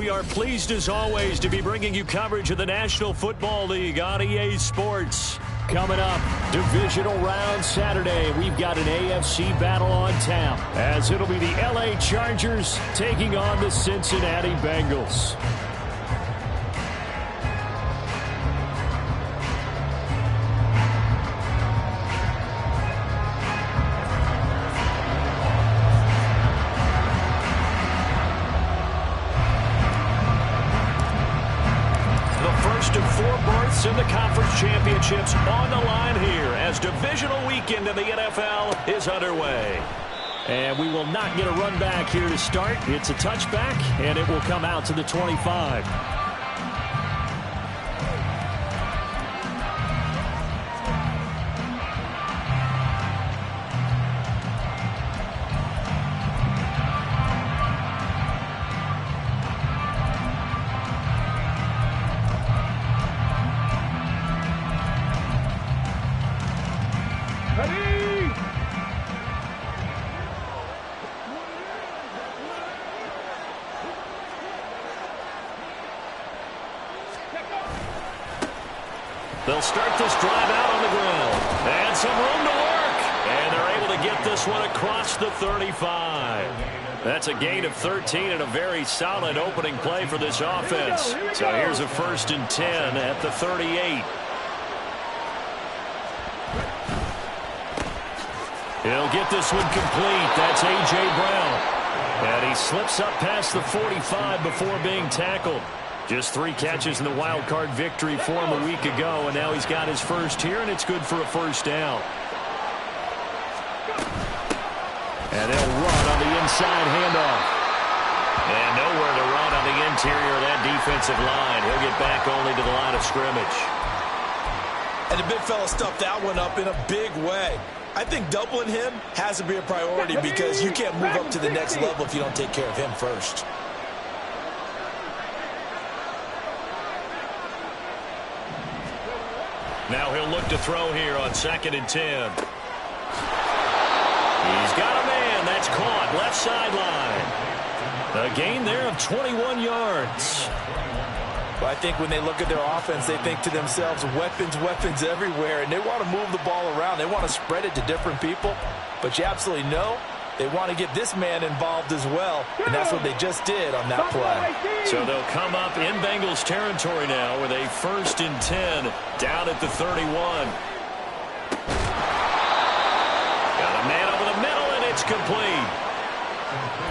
we are pleased as always to be bringing you coverage of the National Football League on EA Sports. Coming up, divisional round Saturday, we've got an AFC battle on tap, as it'll be the LA Chargers taking on the Cincinnati Bengals. In the conference championships on the line here as divisional weekend in the NFL is underway. And we will not get a run back here to start. It's a touchback, and it will come out to the 25. They'll start this drive out on the ground. And some room to work. And they're able to get this one across the 35. That's a gain of 13 and a very solid opening play for this offense. So here's a 1st and 10 at the 38. He'll get this one complete. That's A.J. Brown. And he slips up past the 45 before being tackled. Just 3 catches in the wild card victory for him a week ago, and now he's got his first here, and it's good for a first down. And they'll run on the inside handoff. And nowhere to run on the interior of that defensive line. He'll get back only to the line of scrimmage. And the big fella stuffed that one up in a big way. I think doubling him has to be a priority because you can't move up to the next level if you don't take care of him first. Now he'll look to throw here on 2nd and 10. He's got a man. That's caught. Left sideline. A gain there of 21 yards. Well, I think when they look at their offense, they think to themselves, weapons, weapons everywhere, and they want to move the ball around. They want to spread it to different people, but you absolutely know they want to get this man involved as well, and that's what they just did on that play. So they'll come up in Bengals territory now with a 1st and 10 down at the 31. Got a man over the middle, and it's complete.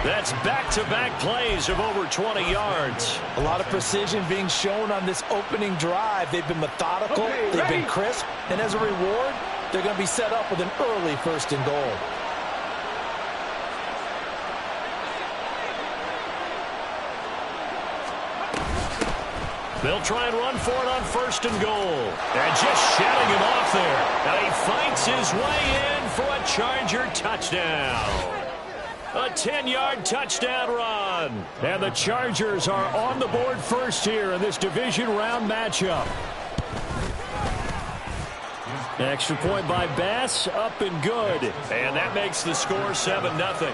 That's back-to-back plays of over 20 yards. A lot of precision being shown on this opening drive. They've been methodical, they've been crisp, and as a reward, they're going to be set up with an early 1st and goal. They'll try and run for it on 1st and goal. And just shutting him off there. And he fights his way in for a Charger touchdown. A 10-yard touchdown run. And the Chargers are on the board first here in this division round matchup. Extra point by Bass, up and good. And that makes the score 7-0.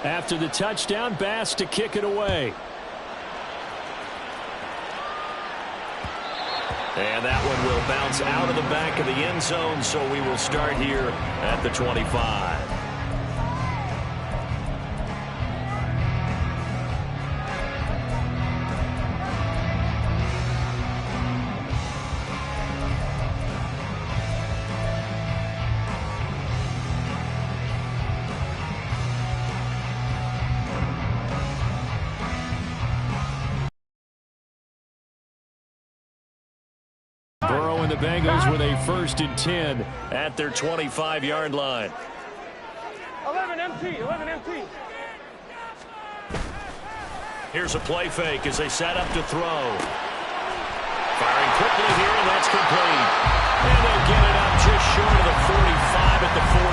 After the touchdown, Bass to kick it away. And that one will bounce out of the back of the end zone, so we will start here at the 25. The Bengals with a 1st and 10 at their 25-yard line. 11 empty. Here's a play fake as they set up to throw. Firing quickly here, and that's complete. And they'll get it up just short of the 45 at the 44.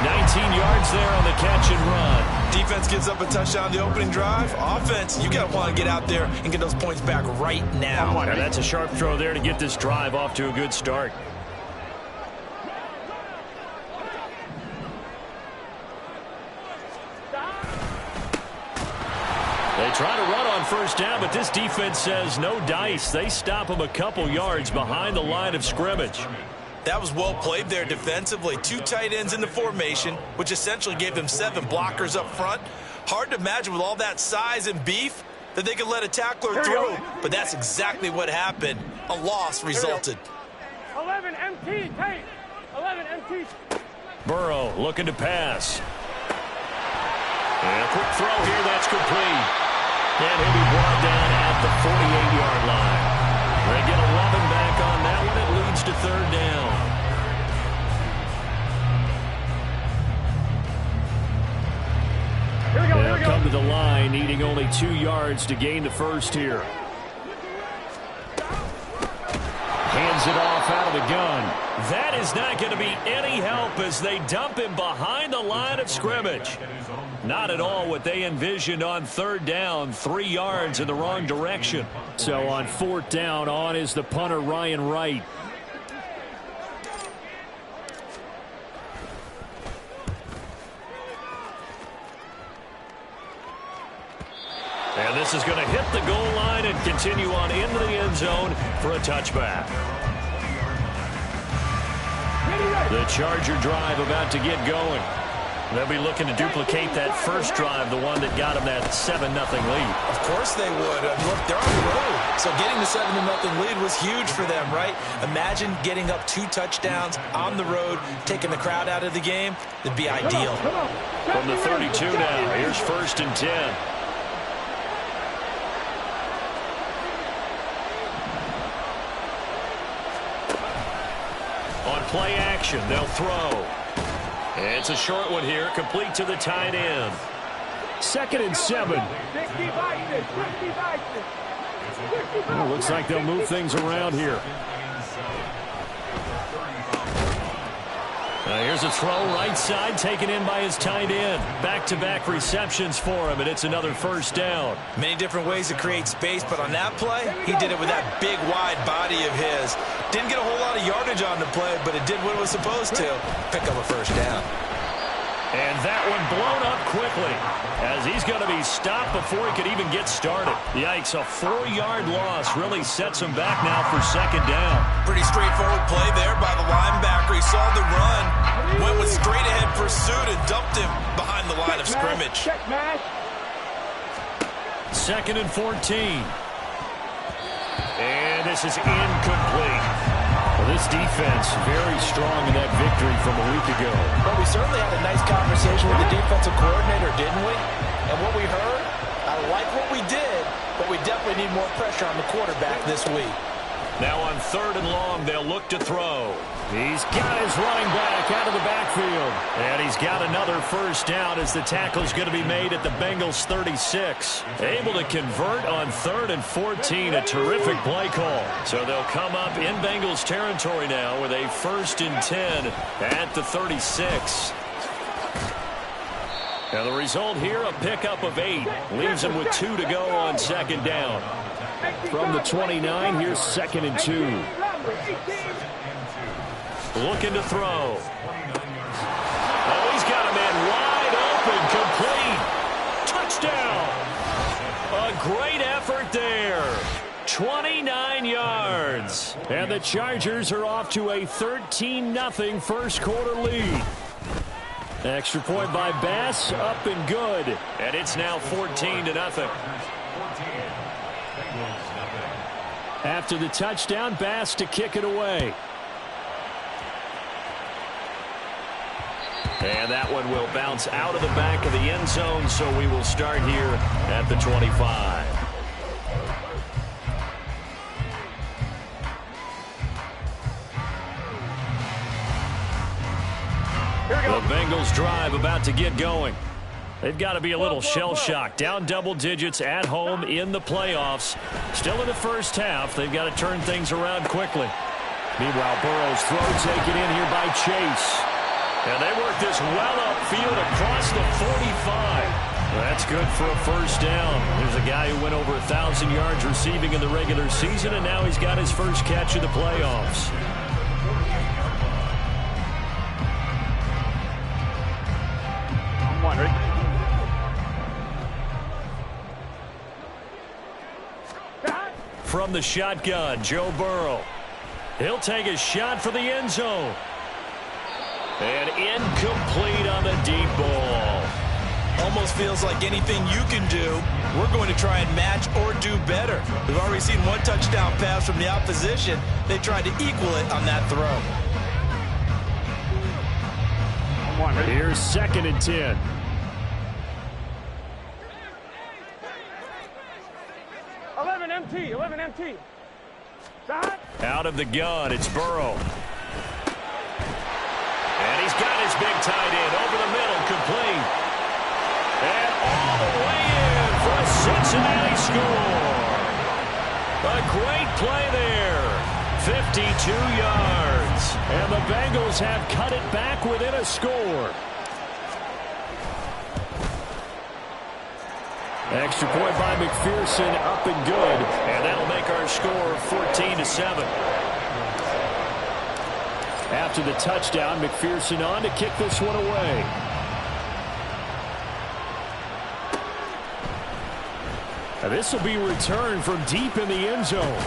19 yards there on the catch and run. Defense gives up a touchdown the opening drive. Offense, you got to want to get out there and get those points back right now. And that's a sharp throw there to get this drive off to a good start. first down, but this defense says no dice. They stop him a couple yards behind the line of scrimmage. That was well played there defensively. 2 tight ends in the formation, which essentially gave them 7 blockers up front. Hard to imagine with all that size and beef that they could let a tackler through. But that's exactly what happened. A loss resulted. 11 MT, tight. 11 MT. Burrow looking to pass. And a quick throw here, that's complete. And he'll be brought down at the 48-yard line. They get 11 back on that one. It leads to 3rd down. They'll come to the line, needing only 2 yards to gain the first here. Hands it off out of the gun. That is not going to be any help as they dump him behind the line of scrimmage. Not at all what they envisioned on 3rd down. 3 yards in the wrong direction. So on 4th down, on is the punter Ryan Wright. And this is going to hit the goal line and continue on into the end zone for a touchback. The Charger drive about to get going. They'll be looking to duplicate that first drive, the one that got them that 7-0 lead. Of course they would. Look, they're on the road. So getting the 7-0 lead was huge for them, right? Imagine getting up 2 touchdowns on the road, taking the crowd out of the game. It'd be ideal. From the 32 now, here's 1st and 10. On play action, they'll throw. It's a short one here, complete to the tight end. 2nd and 7. Well, looks like they'll move things around here. Here's a throw right side taken in by his tight end. Back-to-back receptions for him, and it's another 1st down. Many different ways to create space, but on that play, he did it with that big, wide body of his. Didn't get a whole lot of yardage on the play, but it did what it was supposed to. Pick up a 1st down. And that one blown up quickly as he's going to be stopped before he could even get started. Yikes, a 4-yard loss really sets him back now for 2nd down. Pretty straightforward play there by the linebacker. He saw the run, went with straight-ahead pursuit, and dumped him behind the line of scrimmage. 2nd and 14. And this is incomplete. Well, this defense very strong in that victory from a week ago. Well, we certainly had a nice conversation with the defensive coordinator, didn't we? And what we heard, I like what we did, but we definitely need more pressure on the quarterback this week. Now on 3rd and long, they'll look to throw. He's got his running back out of the backfield. And he's got another 1st down as the tackle's going to be made at the Bengals 36. Able to convert on 3rd and 14. A terrific play call. So they'll come up in Bengals territory now with a 1st and 10 at the 36. Now the result here, a pickup of 8. Leaves him with 2 to go on 2nd down. From the 29, here's 2nd and 2. Looking to throw. Oh, he's got a man wide open, complete. Touchdown. A great effort there. 29 yards. And the Chargers are off to a 13-0 first quarter lead. Extra point by Bass, up and good. And it's now 14-0. After the touchdown, Bass to kick it away. And that one will bounce out of the back of the end zone, so we will start here at the 25. The Bengals drive about to get going. They've got to be a little shell-shocked. Down double digits at home in the playoffs. Still in the first half. They've got to turn things around quickly. Meanwhile, Burrow's throw taken in here by Chase. And they work this well upfield across the 45. That's good for a 1st down. There's a guy who went over 1,000 yards receiving in the regular season, and now he's got his first catch of the playoffs. from the shotgun, Joe Burrow. He'll take a shot for the end zone. And incomplete on the deep ball. Almost feels like anything you can do, we're going to try and match or do better. We've already seen one touchdown pass from the opposition. They tried to equal it on that throw. Here's 2nd and 10. Eleven MT. Stop. Out of the gun, it's Burrow. And he's got his big tight end over the middle, complete. And all the way in for a Cincinnati score. A great play there. 52 yards. And the Bengals have cut it back within a score. Extra point by McPherson, up and good. And that'll make our score 14-7. After the touchdown, McPherson on to kick this one away. Now this will be returned from deep in the end zone.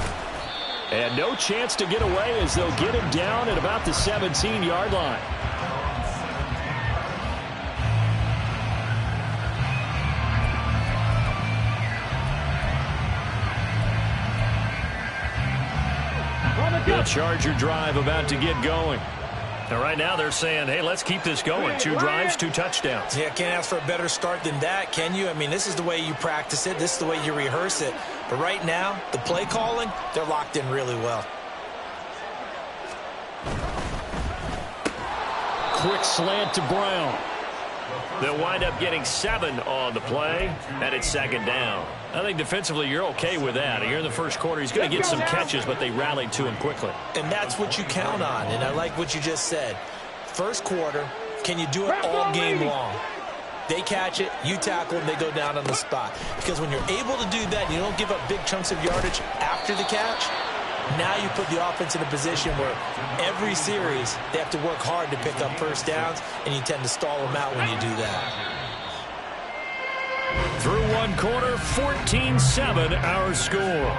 And no chance to get away as they'll get him down at about the 17-yard line. The Charger drive about to get going. And right now they're saying, hey, let's keep this going. 2 drives, 2 touchdowns. Yeah, can't ask for a better start than that, can you? I mean, this is the way you practice it. This is the way you rehearse it. But right now, the play calling, they're locked in really well. Quick slant to Brown. They'll wind up getting 7 on the play, and it's 2nd down. I think defensively you're okay with that. Here in the first quarter, he's going to get some catches, but they rallied to him quickly. And that's what you count on, and I like what you just said. First quarter, can you do it all game long? They catch it, you tackle them, they go down on the spot. Because when you're able to do that, and you don't give up big chunks of yardage after the catch, now you put the offense in a position where every series they have to work hard to pick up first downs, and you tend to stall them out when you do that. Through one quarter, 14-7 our score.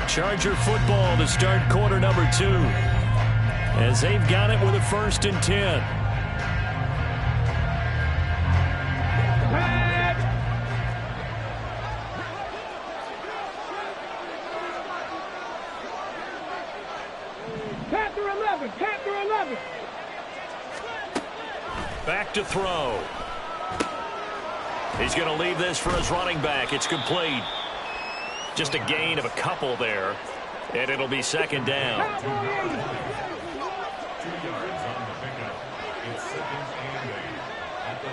Charger football to start quarter number 2. As they've got it with a 1st and 10. Panther 11. Back to throw. He's going to leave this for his running back. It's complete. Just a gain of a couple there. And it'll be 2nd down.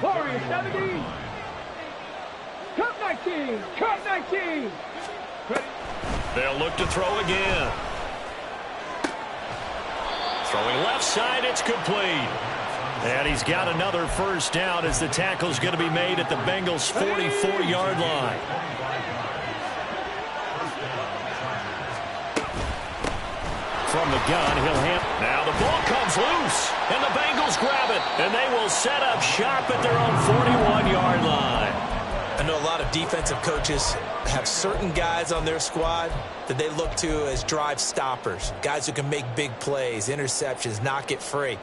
Warriors 17. Cut 19. They'll look to throw again. Throwing left side, it's complete. And he's got another first down as the tackle's going to be made at the Bengals' 44-yard line. From the gun, he'll hand. Now the ball comes loose, and the Bengals grab it, and they will set up shop at their own 41-yard line. I know a lot of defensive coaches have certain guys on their squad that they look to as drive stoppers, guys who can make big plays, interceptions, knock it free.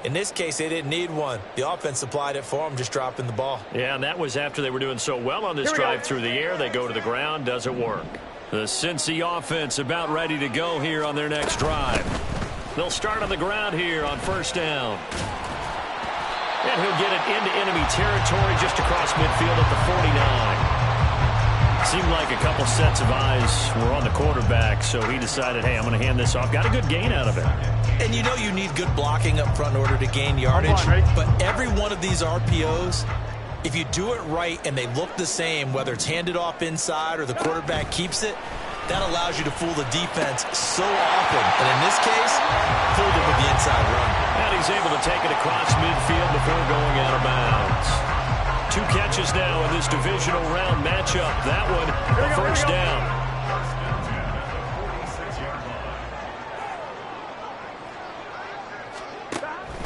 In this case, they didn't need one. The offense supplied it for them, just dropping the ball. Yeah, and that was after they were doing so well on this drive through the air. They go to the ground, doesn't work. The Cincy offense about ready to go here on their next drive. They'll start on the ground here on 1st down. And he'll get it into enemy territory just across midfield at the 49. Seemed like a couple sets of eyes were on the quarterback, so he decided, hey, I'm going to hand this off. Got a good gain out of it. And you know you need good blocking up front in order to gain yardage. But every one of these RPOs, if you do it right and they look the same, whether it's handed off inside or the quarterback keeps it, that allows you to fool the defense so often. And in this case, fooled them with the inside run. And he's able to take it across midfield before going out of bounds. 2 catches now in this divisional round matchup. That one, a first down.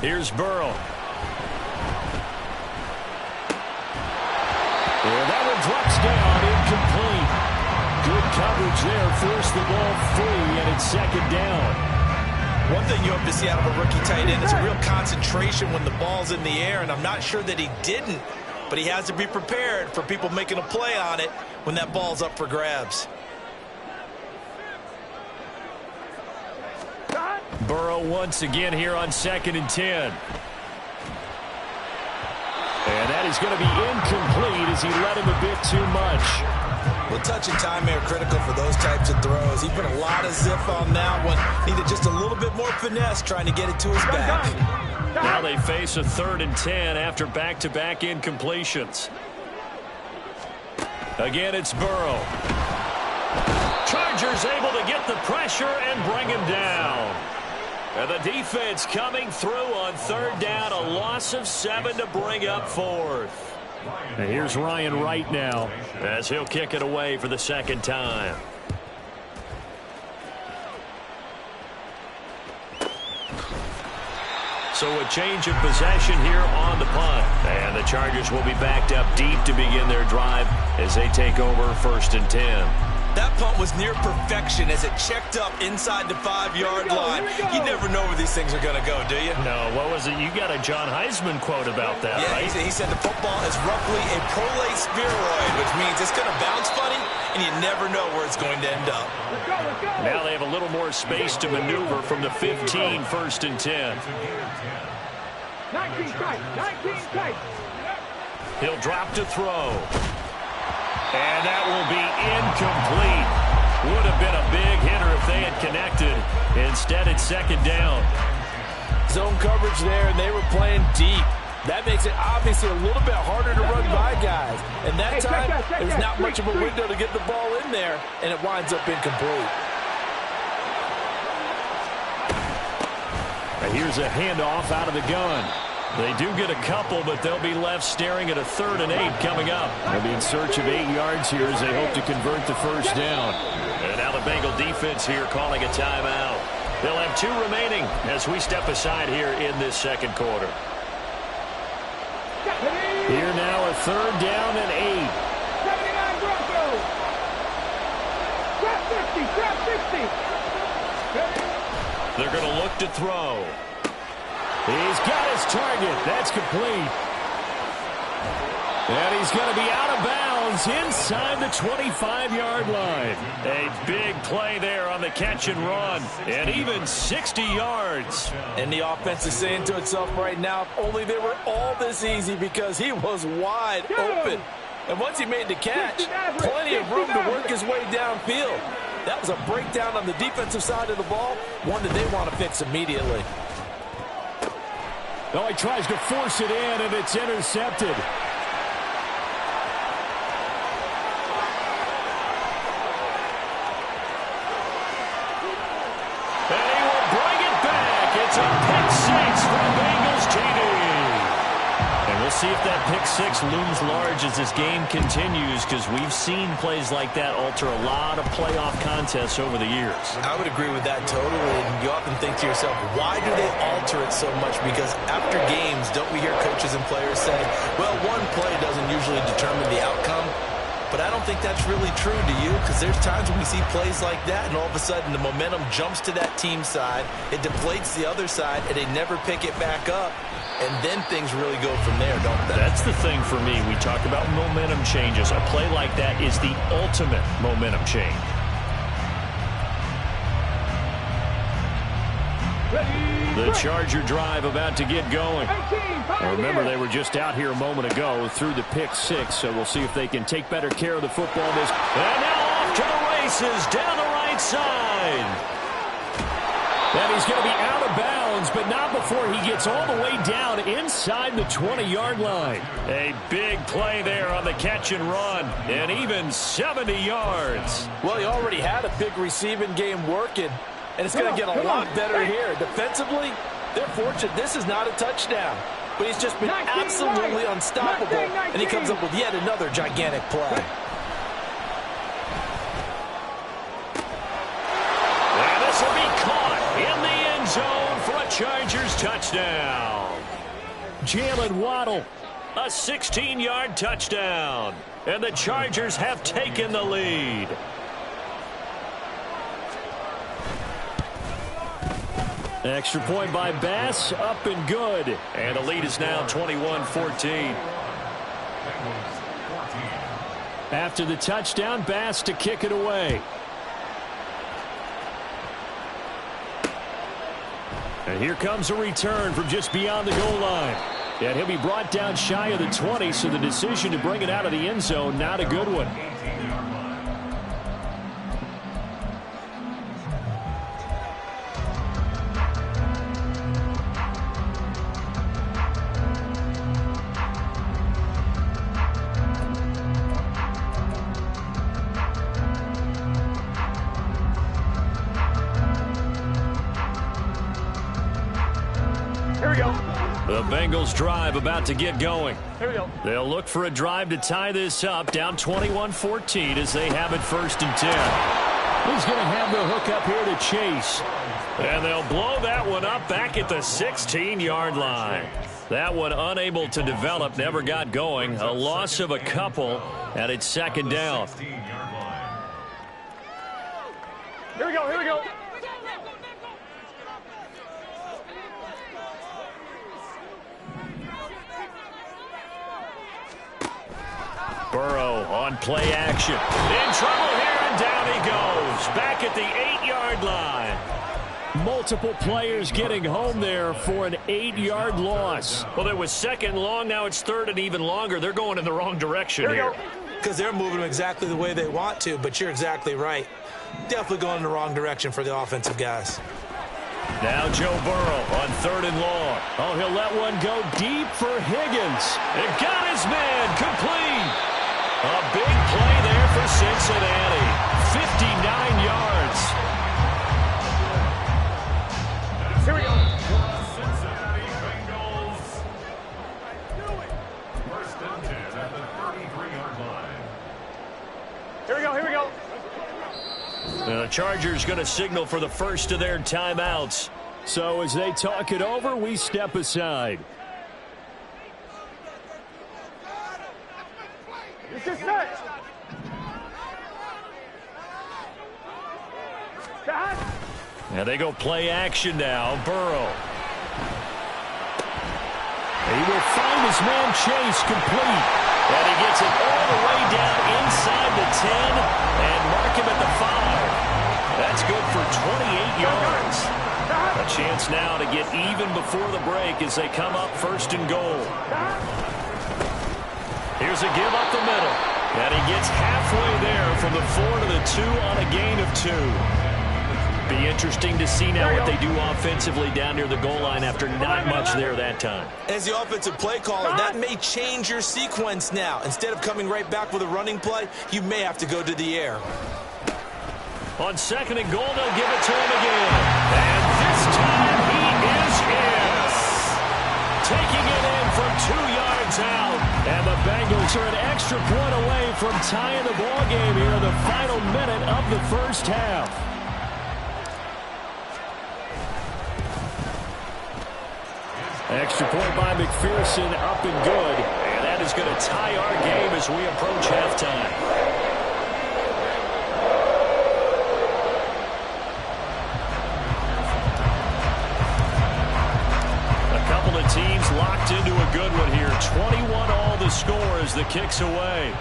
Here's Burrow. Yeah, that one drops down. incomplete. Good coverage there. Forced the ball free, and it's second down. One thing you hope to see out of a rookie tight end is a real concentration when the ball's in the air, and I'm not sure that he didn't, but he has to be prepared for people making a play on it when that ball's up for grabs. Burrow once again here on 2nd and 10. And that is going to be incomplete as he led him a bit too much. Well, touch and time are critical for those types of throws. He put a lot of zip on that one. Needed just a little bit more finesse trying to get it to his back. Now they face a 3rd and 10 after back-to-back incompletions. Again, it's Burrow. Chargers able to get the pressure and bring him down. And the defense coming through on 3rd down, a loss of 7 to bring up 4th. And here's Ryan Wright now as he'll kick it away for the 2nd time. So a change of possession here on the punt. And the Chargers will be backed up deep to begin their drive as they take over 1st and 10. That punt was near perfection as it checked up inside the 5-yard line. You never know where these things are going to go, do you? No, what was it? You got a John Heisman quote about that, yeah, right? He said the football is roughly a prolate spheroid, which means it's going to bounce funny, and you never know where it's going to end up. Now they have a little more space to maneuver from the 15, 1st and 10. 19 tight, 19 tight. He'll drop to throw. And that will be incomplete. Would have been a big hitter if they had connected. Instead, it's 2nd down. Zone coverage there, and they were playing deep. That makes it obviously a little bit harder to run by guys. And that time, there's not much of a window to get the ball in there, and it winds up incomplete. And here's a handoff out of the gun. They do get a couple, but they'll be left staring at a 3rd and 8 coming up. They'll be in search of 8 yards here as they hope to convert the 1st down. And now the Bengal defense here calling a timeout. They'll have 2 remaining as we step aside here in this 2nd quarter. Here now a 3rd down and 8. 79 Broncos. Drop 50, drop 60. They're going to look to throw. He's got his target. That's complete. And he's going to be out of bounds inside the 25-yard line. A big play there on the catch and run. And even 60 yards. And the offense is saying to itself right now, if only they were all this easy, because he was wide open. And once he made the catch, plenty of room to work his way downfield. That was a breakdown on the defensive side of the ball, one that they want to fix immediately. Oh, he tries to force it in, and it's intercepted. And he will bring it back. It's a pick 6 for the Bengals TD. And we'll see if that pick 6 looms large as this game continues, because we've seen plays like that alter a lot of playoff contests over the years. I would agree with that totally. And you often think to yourself, why do they alter it so much? Because after games, don't we hear coaches and players say, well, one play doesn't usually determine the outcome? But I don't think that's really true, do you? Because there's times when we see plays like that, and all of a sudden the momentum jumps to that team side, it deflates the other side, and they never pick it back up. And then things really go from there, don't they? That's the thing for me. We talk about momentum changes. A play like that is the ultimate momentum change. The Charger drive about to get going. And remember, they were just out here a moment ago through the pick 6, so we'll see if they can take better care of the football. And now off to the races down the right side. And he's going to be out of bounds, but not before he gets all the way down inside the 20-yard line. A big play there on the catch and run, and even 70 yards. Well, he already had a big receiving game working, and it's going to get a lot better here. Defensively, they're fortunate this is not a touchdown, but he's just been absolutely unstoppable, and he comes up with yet another gigantic play. And this will be caught in the end zone for a Chargers touchdown. Jalen Waddle A 16-yard touchdown. And the Chargers have taken the lead. Extra point by Bass, up and good. And the lead is now 21-14. After the touchdown, Bass to kick it away. And here comes a return from just beyond the goal line. And he'll be brought down shy of the 20, so the decision to bring it out of the end zone, not a good one. Here we go. The Bengals drive about to get going. Here we go. They'll look for a drive to tie this up, down 21-14 as they have it 1st and 10. He's going to have the hook up here to Chase. And they'll blow that one up back at the 16-yard line. That one unable to develop, never got going. A loss of a couple, and it's 2nd down. Here we go. Here we go. Burrow on play action. In trouble here, and down he goes. Back at the 8-yard line. Multiple players getting home there for an 8-yard loss. Well, it was 2nd long. Now it's 3rd and even longer. They're going in the wrong direction here. Because they're moving exactly the way they want to, but you're exactly right. Definitely going in the wrong direction for the offensive guys. Now Joe Burrow on 3rd and long. Oh, he'll let one go deep for Higgins. It got his man complete. A big play there for Cincinnati. 59 yards. Here we go. Cincinnati Bengals. 1st and 10 at the 33-yard line. Here we go. Here we go. The Chargers going to signal for the first of their timeouts. So as they talk it over, we step aside. This is set. And they go play action now. Burrow. He will find his man Chase complete. And he gets it all the way down inside the 10 and mark him at the 5. That's good for 28 yards. A chance now to get even before the break as they come up 1st and goal. Here's a give up the middle. And he gets halfway there from the 4 to the 2 on a gain of 2. Be interesting to see now what they do offensively down near the goal line after not much there that time. As the offensive play caller, that may change your sequence now. Instead of coming right back with a running play, you may have to go to the air. On 2nd and goal, they'll give it to him again. And this time he is in. Taking it in from 2 yards out. And the Bengals are an extra point away from tying the ball game here in the final minute of the 1st half. Extra point by McPherson, up and good. And that is going to tie our game as we approach halftime. Teams locked into a good one here. 21 all the score as the kick's away.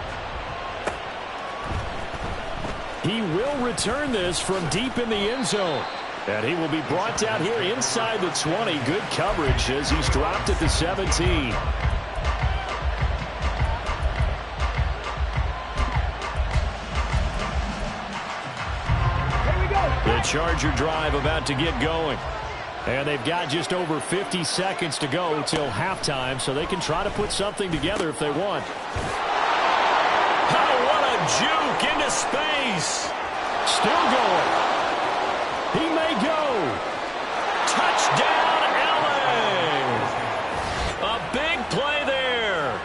He will return this from deep in the end zone. And he will be brought down here inside the 20. Good coverage as he's dropped at the 17. The Charger drive about to get going. And they've got just over 50 seconds to go till halftime, so they can try to put something together if they want. Oh, what a juke into space. Still going. He may go. Touchdown, LA. A big play there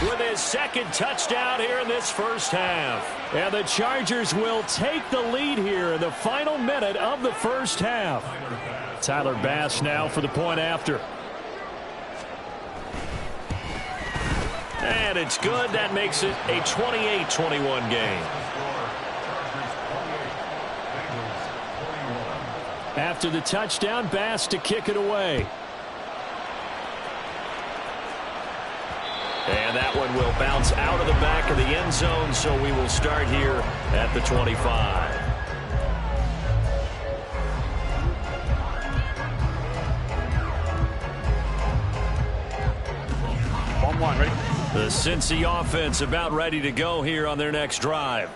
with his 2nd touchdown here in this 1st half. And the Chargers will take the lead here in the final minute of the 1st half. Tyler Bass now for the point after. And it's good. That makes it a 28-21 game. After the touchdown, Bass to kick it away. And that one will bounce out of the back of the end zone, so we will start here at the 25. Ready? The Cincy offense about ready to go here on their next drive.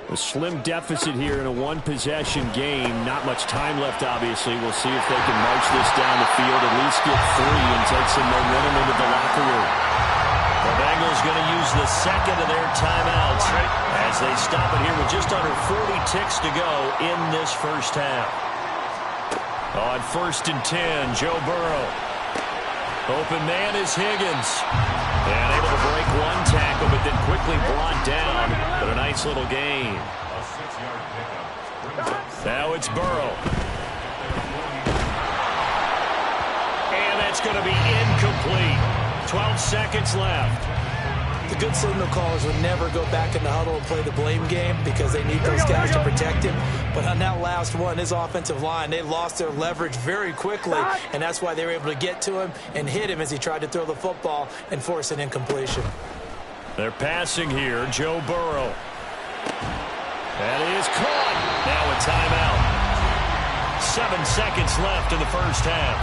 A slim deficit here in a one-possession game. Not much time left, obviously. We'll see if they can march this down the field, at least get 3 and take some momentum into the locker room. The Bengals going to use the second of their timeouts as they stop it here with just under 40 ticks to go in this first half. On 1st and 10, Joe Burrow. Open man is Higgins. And able to break one tackle, but then quickly brought down. But a nice little gain. Now it's Burrow. And that's going to be incomplete. 12 seconds left. The good signal callers would never go back in the huddle and play the blame game because they need those guys to protect him. But on that last one, his offensive line, they lost their leverage very quickly, and that's why they were able to get to him and hit him as he tried to throw the football and force an incompletion. They're passing here, Joe Burrow. That is caught. Now a timeout. 7 seconds left in the first half.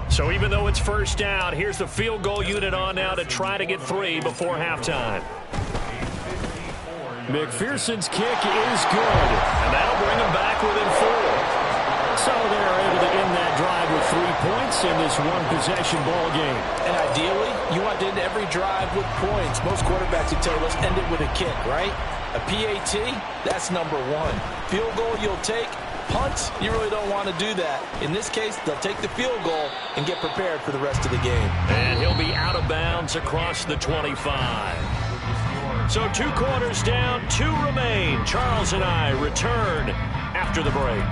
So even though it's first down, here's the field goal unit on now to try to get 3 before halftime. McPherson's kick is good, and that'll bring them back within 4. So they're able to end that drive with 3 points in this one-possession ball game. And ideally, you want to end every drive with points. Most quarterbacks would tell you, let's end it with a kick, right? A PAT, that's number 1. Field goal you'll take. Punts, you really don't want to do that. In this case, they'll take the field goal and get prepared for the rest of the game. And he'll be out of bounds across the 25. So 2 quarters down, 2 remain. Charles and I return after the break.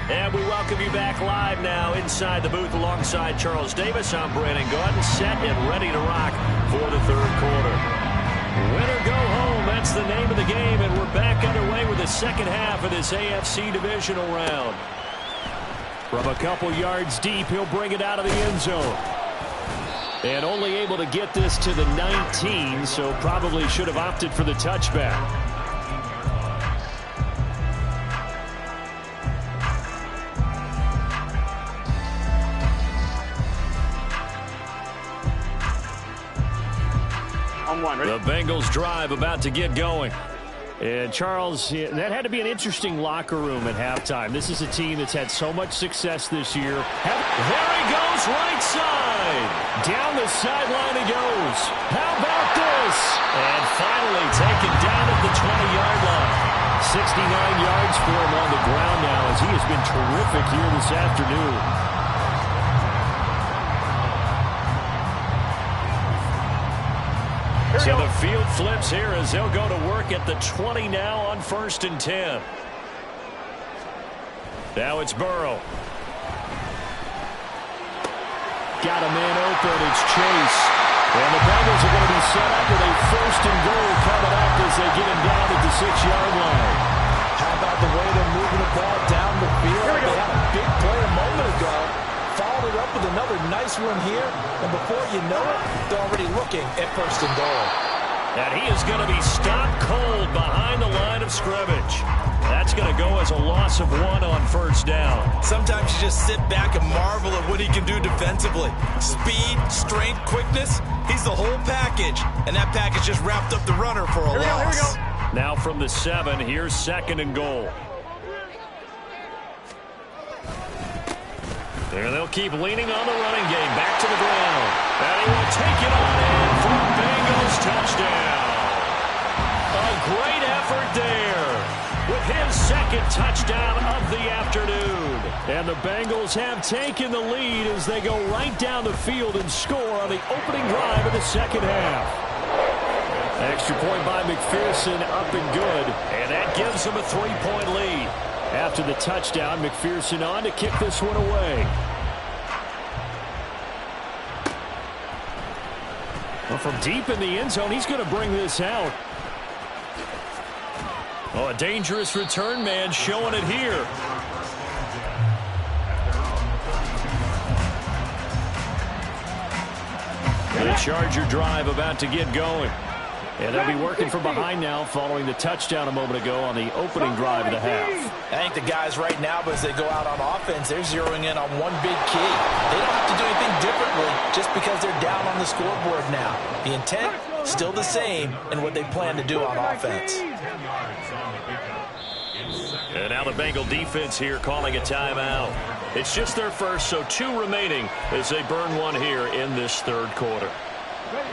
And we welcome you back live now inside the booth alongside Charles Davis. I'm Brandon Gordon, set and ready to rock for the 3rd quarter. Win or go home, that's the name of the game, and we're back underway with the second half of this AFC divisional round. From a couple yards deep, he'll bring it out of the end zone. And only able to get this to the 19, so probably should have opted for the touchback. The Bengals drive about to get going. And Charles, that had to be an interesting locker room at halftime. This is a team that's had so much success this year. There he goes, right side. Down the sideline he goes. How about this? And finally taken down at the 20-yard line. 69 yards for him on the ground now as he has been terrific here this afternoon. So the field flips here as they'll go to work at the 20 now on 1st and 10. Now it's Burrow. Got a man open. It's Chase. And the Bengals are going to be set up with a 1st and goal coming up as they get him down at the 6-yard line. How about the way they're moving the ball down the field? They had a big play a moment ago. Followed it up with another nice one here. And before you know it, they're already looking at 1st and goal. And he is going to be stopped cold behind the line of scrimmage. That's going to go as a loss of 1 on 1st down. Sometimes you just sit back and marvel at what he can do defensively. Speed, strength, quickness. He's the whole package. And that package just wrapped up the runner for a loss. Now from the 7, here's 2nd and goal. And they'll keep leaning on the running game. Back to the ground. And he will take it on in for a Bengals touchdown. A great effort there with his 2nd touchdown of the afternoon. And the Bengals have taken the lead as they go right down the field and score on the opening drive of the 2nd half. Extra point by McPherson, up and good. And that gives them a 3-point lead. After the touchdown, McPherson on to kick this one away. Well, from deep in the end zone, he's going to bring this out. Oh, a dangerous return man showing it here. The Charger drive about to get going. And they'll be working from behind now following the touchdown a moment ago on the opening drive of the half. I think the guys right now, as they go out on offense, they're zeroing in on one big key. They don't have to do anything differently just because they're down on the scoreboard now. The intent, still the same in what they plan to do on offense. And now the Bengal defense here calling a timeout. It's just their first, so 2 remaining as they burn one here in this third quarter.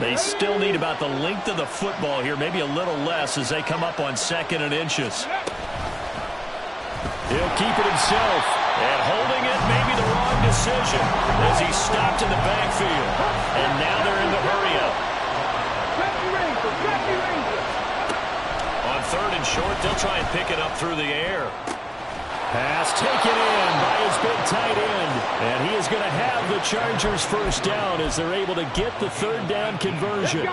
They still need about the length of the football here, maybe a little less as they come up on 2nd and inches. He'll keep it himself. And holding it may be the wrong decision as he stopped in the backfield. And now they're in the hurry-up. On 3rd and short, they'll try and pick it up through the air. Pass taken in by his big tight end. And he is going to have the Chargers first down as they're able to get the 3rd down conversion.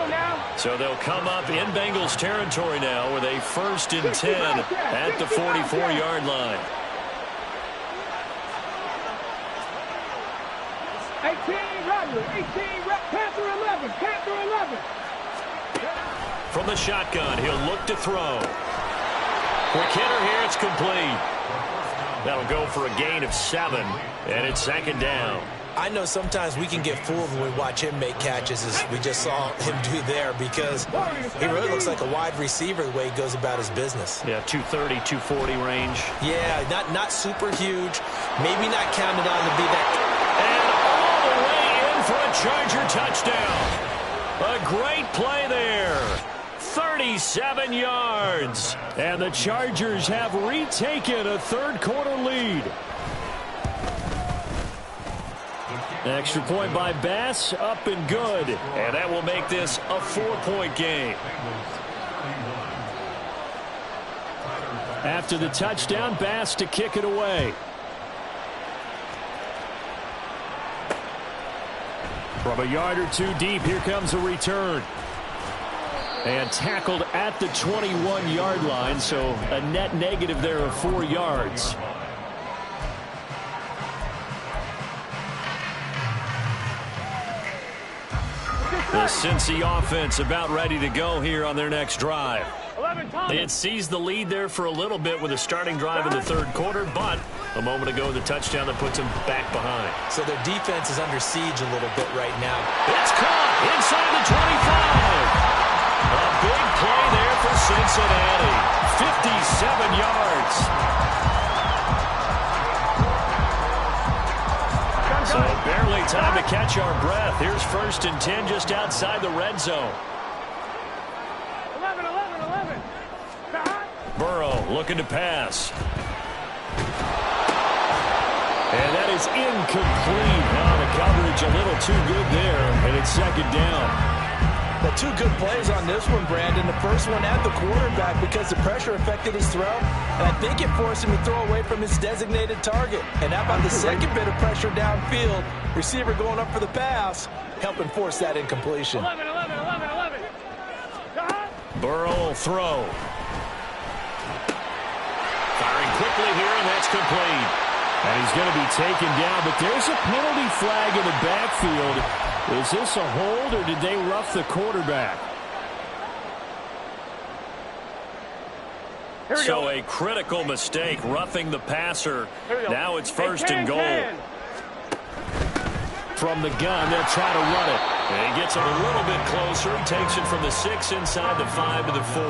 So they'll come up in Bengals territory now with a 1st and 10 at the 44-yard line. 18, Rodgers, 18, Panther 11, Panther 11. From the shotgun, he'll look to throw. Quick hitter here, it's complete. That'll go for a gain of 7, and it's 2nd down. I know sometimes we can get fooled when we watch him make catches, as we just saw him do there, because he really looks like a wide receiver the way he goes about his business. Yeah, 230, 240 range. Yeah, not super huge. Maybe not counted on to be that. And all the way in for a Charger touchdown. A great play there. 37 yards. And the Chargers have retaken a third quarter lead. Extra point by Bass, up and good. And that will make this a 4-point game. After the touchdown, Bass to kick it away. From a yard or 2 deep, here comes a return. And tackled at the 21-yard line, so a net negative there of 4 yards. The Cincy offense about ready to go here on their next drive. They had seized the lead there for a little bit with a starting drive in the third quarter, but a moment ago the touchdown that puts them back behind. So their defense is under siege a little bit right now. It's caught inside the 25. A big play there for Cincinnati. 57 yards. So barely time to catch our breath. Here's 1st and 10 just outside the red zone. 11. Burrow looking to pass. And that is incomplete. Now the coverage a little too good there, and it's 2nd down. Well, 2 good plays on this one, Brandon. The first one at the quarterback because the pressure affected his throw, and I think it forced him to throw away from his designated target. And how about the second bit of pressure downfield? Receiver going up for the pass, helping force that incompletion. 11. Burrow will throw. Firing quickly here, and that's complete. And he's going to be taken down, but there's a penalty flag in the backfield. Is this a hold, or did they rough the quarterback? So a critical mistake, roughing the passer. Now it's 1st and goal. From the gun, they'll try to run it. And he gets it a little bit closer. He takes it from the 6 inside the 5 to the 4.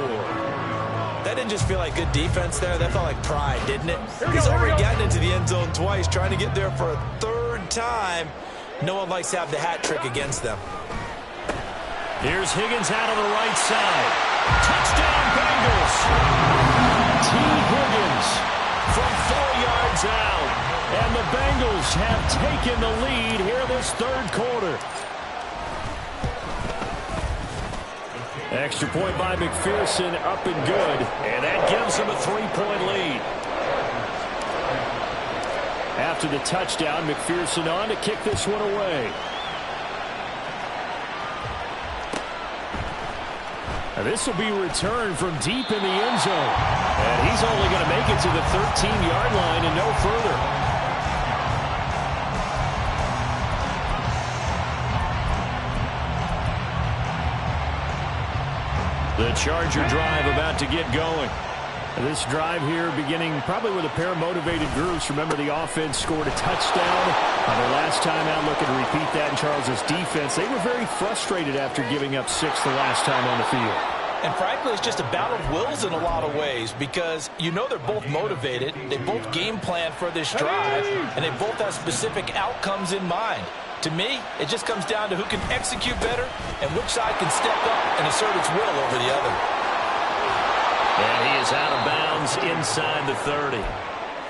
That didn't just feel like good defense there. That felt like pride, didn't it? He's already gotten into the end zone twice, trying to get there for a 3rd time. No one likes to have the hat trick against them. Here's Higgins out on the right side. Touchdown, Bengals. T. Higgins from 4 yards out. And the Bengals have taken the lead here this third quarter. Extra point by McPherson, up and good. And that gives them a 3-point lead. After the touchdown, McPherson on to kick this one away. And this will be returned from deep in the end zone. And he's only going to make it to the 13-yard line and no further. The Charger drive about to get going. This drive here beginning probably with a pair of motivated groups. Remember, the offense scored a touchdown on their last time out. Looking to repeat that in Charles' defense. They were very frustrated after giving up 6 the last time on the field. And frankly, it's just a battle of wills in a lot of ways because you know they're both motivated. They both game plan for this drive, and they both have specific outcomes in mind. To me, it just comes down to who can execute better and which side can step up and assert its will over the other. And he is out of bounds inside the 30.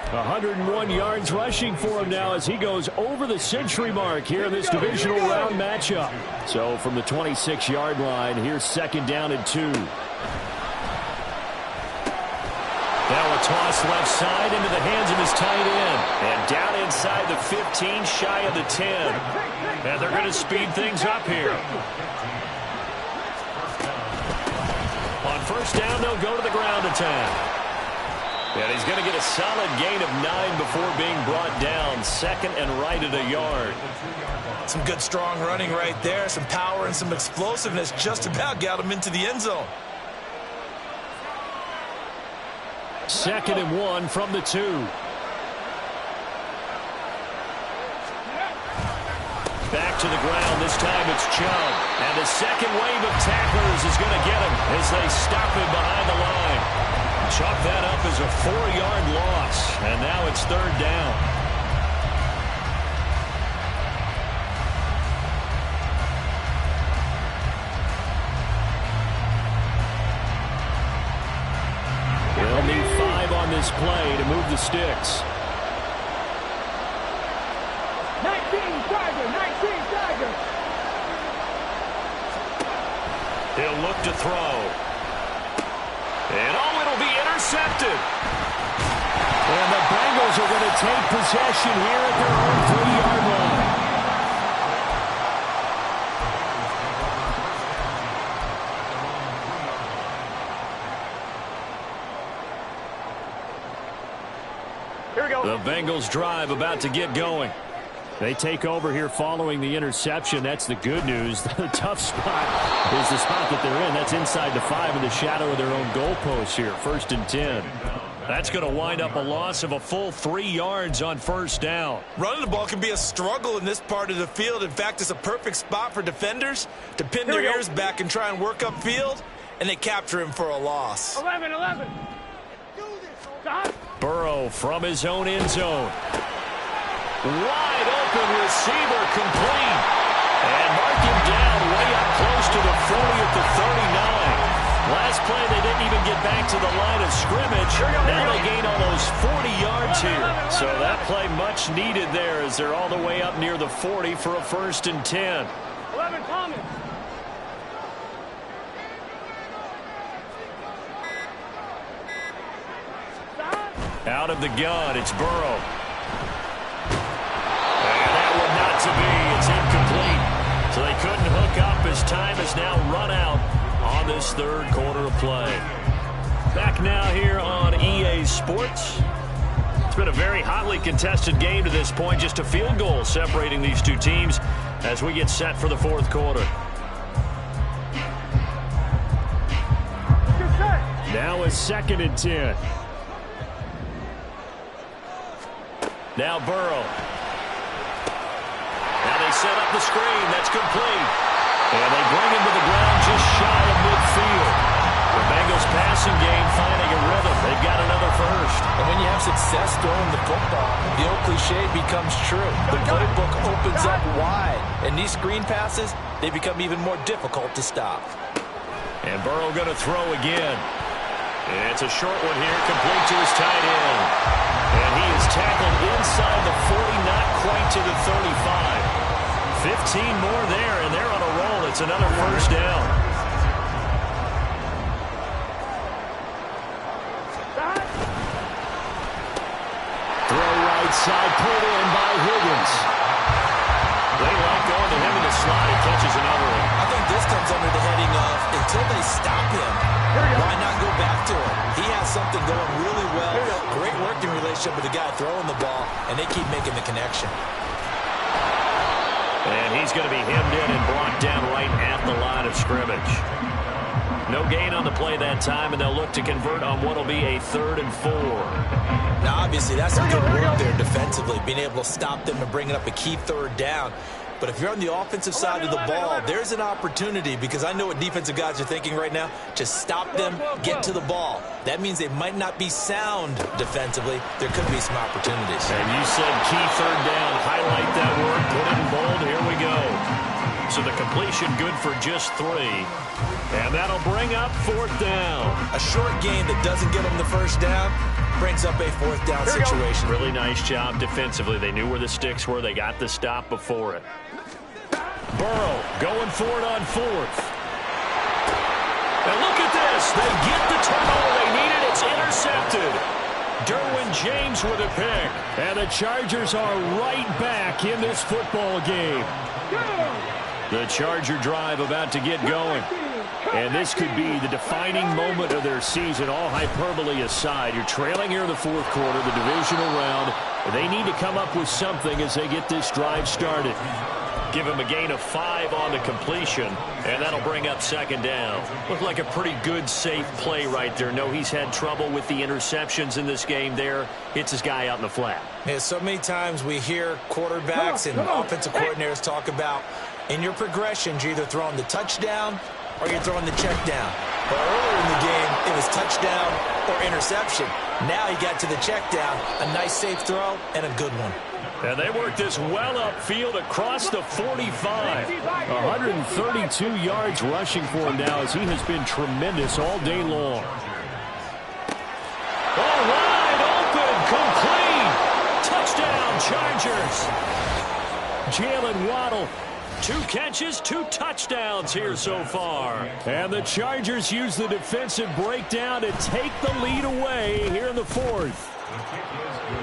101 yards rushing for him now as he goes over the century mark here in this divisional round matchup. So from the 26-yard line, here's 2nd down and 2. Now a toss left side into the hands of his tight end. And down inside the 15, shy of the 10. And they're going to speed things up here. On 1st down, they'll go to the ground attack. And he's going to get a solid gain of 9 before being brought down. 2nd and right at a yard. Some good strong running right there. Some power and some explosiveness just about got him into the end zone. 2nd and 1 from the 2. Back to the ground. This time it's Chubb. And the second wave of tacklers is going to get him as they stop him behind the line. Chalk that up as a 4-yard loss. And now it's 3rd down. They'll need 5 on this play to move the sticks. 19 Tiger, 19 Tiger. He'll look to throw. And oh, it'll be intercepted. And the Bengals are going to take possession here at their own 3-yard line. Here we go. The Bengals drive about to get going. They take over here following the interception. That's the good news. The tough spot is the spot that they're in. That's inside the 5 in the shadow of their own goalpost here. 1st and 10. That's going to wind up a loss of a full 3 yards on 1st down. Running the ball can be a struggle in this part of the field. In fact, it's a perfect spot for defenders to pin their ears back and try and work upfield, and they capture him for a loss. 11. Burrow from his own end zone. Wide open receiver complete. And mark him down way up close to the 40 at the 39. Last play, they didn't even get back to the line of scrimmage. Now they gain almost 40 yards here. So that play much needed there as they're all the way up near the 40 for a 1st and 10. 11 Thomas. Out of the gun, it's Burrow. And that one not to be. It's incomplete. So they couldn't hook up as time is now run out on this 3rd quarter of play. Back now here on EA Sports. It's been a very hotly contested game to this point. Just a field goal separating these two teams as we get set for the 4th quarter. Now a 2nd and 10. Now Burrow. Now they set up the screen. That's complete. And they bring him to the ground just shy of midfield. The Bengals passing game finding a rhythm. They've got another 1st. And when you have success throwing the football, the old cliche becomes true. The playbook opens up wide. And these screen passes, they become even more difficult to stop. And Burrow going to throw again. And it's a short one here, complete to his tight end. And he is tackled inside the 40, not quite to the 35. 15 more there, and they're on a roll. It's another 1st down. inside, pulled in by Higgins. They like going to him in the slot. He catches another one. I think this comes under the heading of until they stop him, why not go back to him? He has something going really well. Great working relationship with the guy throwing the ball, and they keep making the connection. And he's going to be hemmed in and brought down right at the line of scrimmage. No gain on the play that time, and they'll look to convert on what will be a 3rd and 4. Now, obviously, that's some good work there defensively, being able to stop them and bringing up a key 3rd down. But if you're on the offensive side of the ball, there's an opportunity, because I know what defensive guys are thinking right now. Just stop them, get to the ball. That means they might not be sound defensively. There could be some opportunities. And you said key 3rd down. Highlight that word. Put it in bold. Here we go. So the completion good for just 3. And that'll bring up 4th down. A short game that doesn't get them the 1st down brings up a 4th down situation. Really nice job defensively. They knew where the sticks were. They got the stop before it. Burrow going for it on 4th. And look at this. They get the turnover they needed. It's intercepted. Derwin James with a pick. And the Chargers are right back in this football game. The Charger drive about to get going. And this could be the defining moment of their season, all hyperbole aside. You're trailing here in the 4th quarter, the divisional round. They need to come up with something as they get this drive started. Give him a gain of 5 on the completion, and that'll bring up 2nd down. Looked like a pretty good, safe play right there. No, he's had trouble with the interceptions in this game there. Hits his guy out in the flat. Yeah, so many times we hear quarterbacks and offensive coordinators talk about, in your progressions, you're either throwing the touchdown or you're throwing the check down. But earlier in the game, it was touchdown or interception. Now he got to the check down, a nice safe throw, and a good one. And they work this well upfield across the 45. 132 yards rushing for him now as he has been tremendous all day long. All wide open, complete. Touchdown, Chargers. Jalen Waddle. 2 catches, 2 touchdowns here so far. And the Chargers use the defensive breakdown to take the lead away here in the 4th.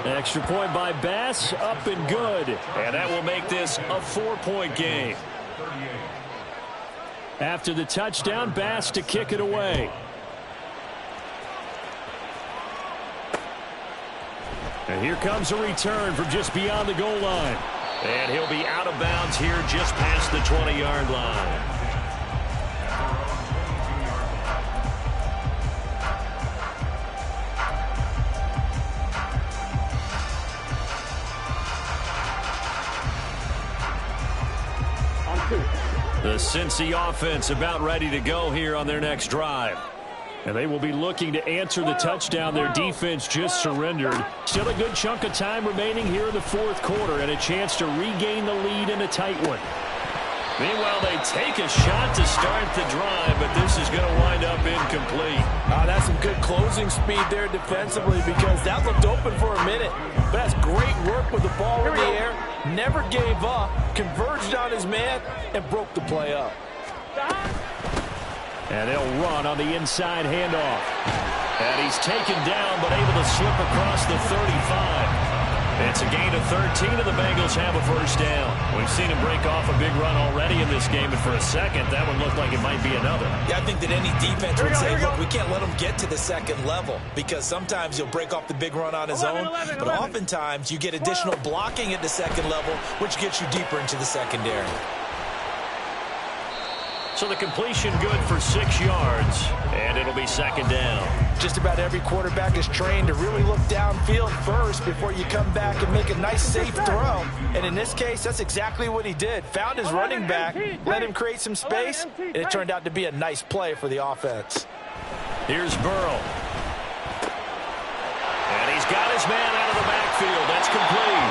Extra point by Bass, up and good. And that will make this a 4-point game. After the touchdown, Bass to kick it away. And here comes a return from just beyond the goal line. And he'll be out of bounds here just past the 20-yard line. The Cincy offense about ready to go here on their next drive. And they will be looking to answer the touchdown their defense just surrendered. Still a good chunk of time remaining here in the 4th quarter and a chance to regain the lead in a tight one. Meanwhile, they take a shot to start the drive, but this is going to wind up incomplete. That's some good closing speed there defensively, because that looked open for a minute. But that's great work with the ball in the air. Never gave up, converged on his man, and broke the play up. And they'll run on the inside handoff. And he's taken down, but able to slip across the 35. It's a gain of 13, and the Bengals have a 1st down. We've seen him break off a big run already in this game, and for a second, that one looked like it might be another. Yeah, I think that any defense would say, look, we can't let him get to the 2nd level, because sometimes he'll break off the big run on his own, but oftentimes you get additional blocking at the 2nd level, which gets you deeper into the secondary. So the completion good for 6 yards, and it'll be 2nd down. Just about every quarterback is trained to really look downfield first before you come back and make a nice, safe throw. And in this case, that's exactly what he did. Found his running back, let him create some space, and it turned out to be a nice play for the offense. Here's Burrow. And he's got his man out of the backfield. That's complete.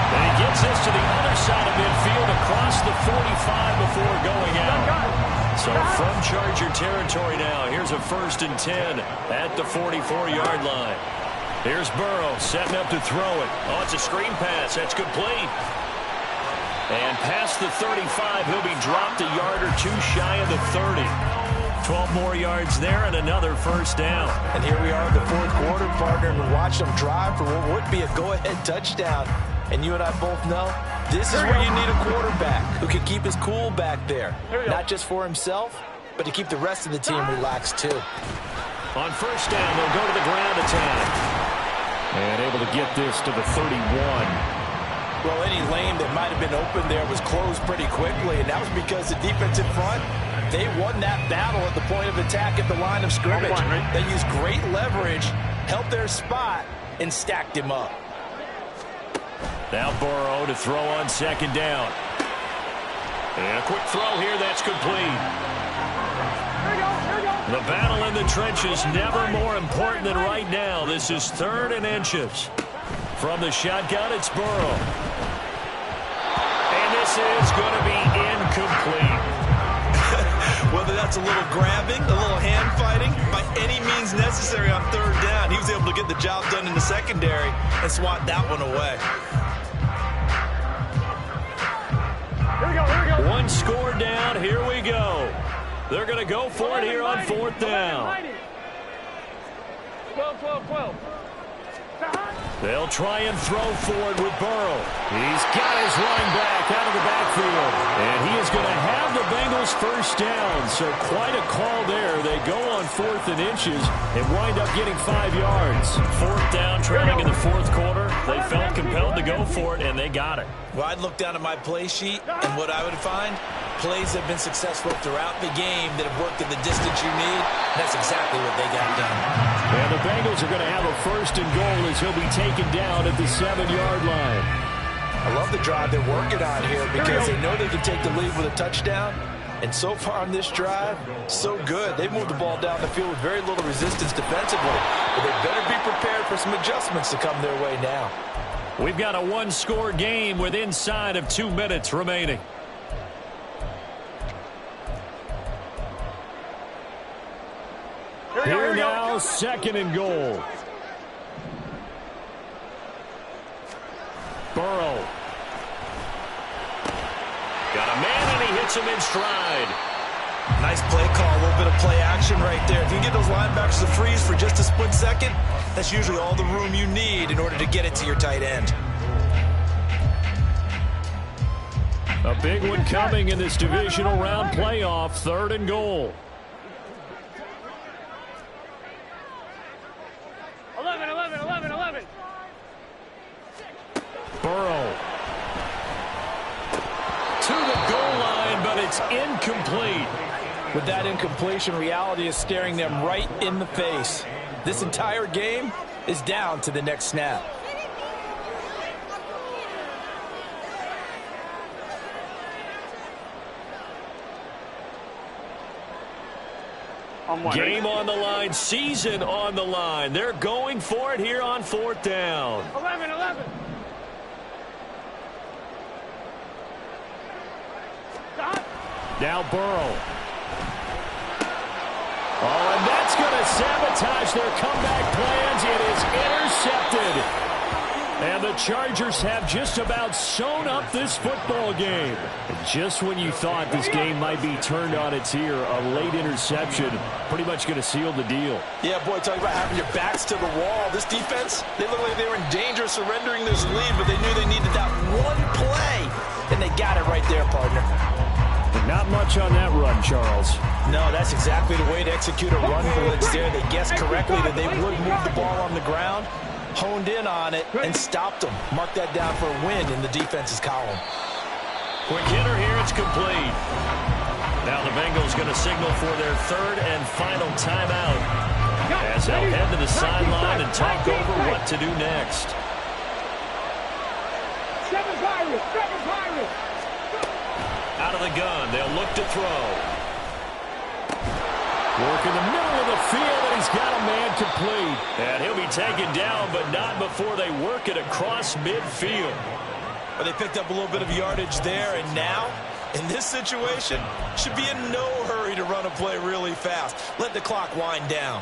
And he gets this to the other side of midfield across the 45 before going out. So from Charger territory now, here's a 1st and 10 at the 44-yard line. Here's Burrow setting up to throw it. Oh, it's a screen pass. That's complete. And past the 35, he'll be dropped a yard or 2 shy of the 30. 12 more yards there and another first down. And here we are in the fourth quarter, partner, and watch them drive for what would be a go-ahead touchdown. And you and I both know this is where you need a quarterback who can keep his cool back there. Not just for himself, but to keep the rest of the team relaxed too. On first down, they'll go to the ground attack. And able to get this to the 31. Well, any lane that might have been open there was closed pretty quickly, and that was because the defensive front, they won that battle at the point of attack at the line of scrimmage. They used great leverage, held their spot, and stacked him up. Now Burrow to throw on second down. And a quick throw here, that's complete. The battle in the trenches never more important than right now. This is 3rd and inches. From the shotgun, it's Burrow. And this is going to be incomplete. Whether that's a little grabbing, a little hand fighting, by any means necessary on 3rd down, he was able to get the job done in the secondary and swat that one away. One score down, here we go. They're going to go for it here on 4th down. 12. They'll try and throw forward with Burrow. He's got his running back out of the backfield. And he is going to have the Bengals first down. So quite a call there. They go on 4th and inches and wind up getting 5 yards. 4th down, trailing in the 4th quarter. They felt compelled to go for it, and they got it. Well, I'd look down at my play sheet, and what I would find, plays have been successful throughout the game that have worked in the distance you need. That's exactly what they got done. And the Bengals are going to have a 1st and goal as he'll be taken down at the 7-yard line. I love the drive they're working on here because they know they can take the lead with a touchdown. And so far on this drive, so good. They've moved the ball down the field with very little resistance defensively. But they better be prepared for some adjustments to come their way now. We've got a 1-score game with inside of 2 minutes remaining. Here now, 2nd and goal. Burrow. Got a man, and he hits him in stride. Nice play call, a little bit of play action right there. If you get those linebackers to freeze for just a split second, that's usually all the room you need in order to get it to your tight end. A big one coming in this divisional round playoff, 3rd and goal. 11. Burrow. To the goal line, but it's incomplete. With that incompletion, reality is staring them right in the face. This entire game is down to the next snap. Game on the line, season on the line. They're going for it here on 4th down. 11. Now Burrow. Oh, and that's going to sabotage their comeback plans. It is intercepted. And the Chargers have just about sewn up this football game. And just when you thought this game might be turned on its ear, a late interception pretty much going to seal the deal. Yeah, boy, talking about having your backs to the wall. This defense, they look like they were in danger of surrendering this lead, but they knew they needed that one play. And they got it right there, partner. But not much on that run, Charles. No, that's exactly the way to execute a run blitz there. They guessed correctly that they would move the ball on the ground, honed in on it, and stopped them. Mark that down for a win in the defense's column. Quick hitter here, it's complete. Now the Bengals going to signal for their 3rd and final timeout as they'll head to the sideline and talk over what to do next. 7 Pirates. Out of the gun, they'll look to throw. Work in the middle of the field, and he's got a man complete. And he'll be taken down, but not before they work it across midfield. Well, they picked up a little bit of yardage there, and now, in this situation, should be in no hurry to run a play really fast. Let the clock wind down.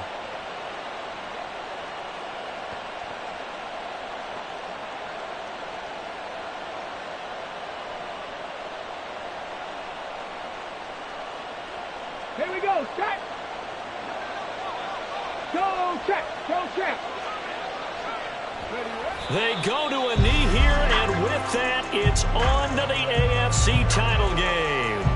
Here we go. Set. Go check. Go check. They go to a knee here, and with that, it's on to the AFC title game.